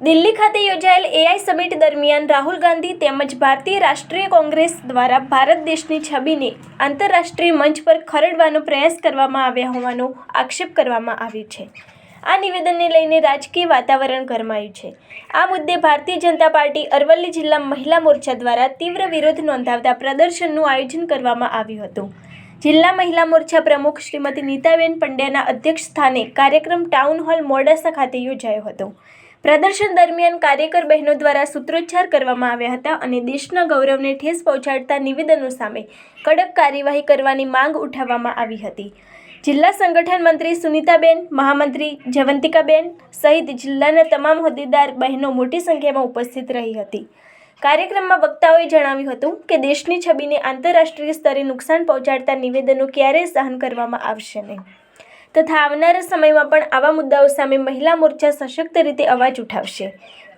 દિલ્હી ખાતે યોજાયેલ AI summit દરમિયાન રાહુલ ગાંધી તેમજ ભારતીય રાષ્ટ્રીય કોંગ્રેસ દ્વારા ભારત દેશની છબીને આંતરરાષ્ટ્રીય મંચ પર ખરડવાનો પ્રયાસ કરવામાં આવ્યા હોવાનો આક્ષેપ કરવામાં આવ્યો છે। આ નિવેદનને લઈને રાજકીય વાતાવરણ ગરમાયું છે। આ મુદ્દે ભારતીય જનતા પાર્ટી અરવલ્લી જિલ્લા મહિલા મોરચા દ્વારા તીવ્ર વિરોધ નોંધાવતા પ્રદર્શનનું આયોજન કરવામાં આવ્યું હતું। જિલ્લા મહિલા મોરચા પ્રમુખ શ્રીમતી નીતાબેન પંડ્યાના અધ્યક્ષ સ્થાને કાર્યક્રમ ટાઉન હોલ મોડાસા ખાતે યોજાયો હતો। પ્રદર્શન દરમિયાન કાર્યકર બહેનો દ્વારા સૂત્રોચ્ચાર કરવામાં આવ્યા હતા અને દેશના ગૌરવને ઠેસ પહોંચાડતા નિવેદનો સામે કડક કાર્યવાહી કરવાની માંગ ઉઠાવવામાં આવી હતી। જિલ્લા સંગઠન મંત્રી સુનીતાબેન, મહામંત્રી જવંતિકાબેન સહિત જિલ્લાના તમામ હોદ્દેદાર બહેનો મોટી સંખ્યામાં ઉપસ્થિત રહી હતી। કાર્યક્રમમાં વક્તાઓએ જણાવ્યું હતું કે દેશની છબીને આંતરરાષ્ટ્રીય સ્તરે નુકસાન પહોંચાડતા નિવેદનો ક્યારેય સહન કરવામાં આવશે નહીં તથા આવનારા સમયમાં પણ આવા મુદ્દાઓ સામે મહિલા મોરચા સશક્ત રીતે અવાજ ઉઠાવશે।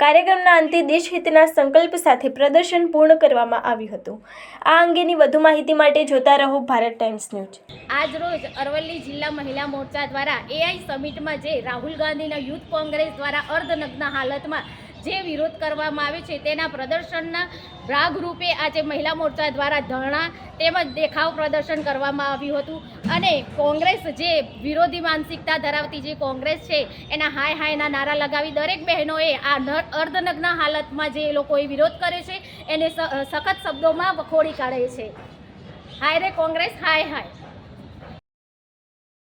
કાર્યક્રમના અંતે દેશહિતના સંકલ્પ સાથે પ્રદર્શન પૂર્ણ કરવામાં આવ્યું હતું। આ અંગેની વધુ માહિતી માટે જોતા રહો ભારત ટાઈમ્સ ન્યૂઝ। આજ રોજ અરવલ્લી જિલ્લા મહિલા મોરચા દ્વારા એઆઈ સમિટમાં જે રાહુલ ગાંધીના યુથ કોંગ્રેસ દ્વારા અર્ધનગ્ન હાલતમાં જે વિરોધ કરવામાં આવે છે તેના પ્રદર્શનના ભાગરૂપે આજે મહિલા મોરચા દ્વારા ધરણા તેમજ દેખાવ પ્રદર્શન કરવામાં આવ્યું હતું અને કોંગ્રેસ જે વિરોધી માનસિકતા ધરાવતી જે કોંગ્રેસ છે એના હાય હાયના નારા લગાવી દરેક બહેનોએ આ અર્ધનગ્ન હાલતમાં જે લોકોએ વિરોધ કર્યો છે એને સખત શબ્દોમાં વખોડી કાઢે છે। હાય રે કોંગ્રેસ, હાય હાય।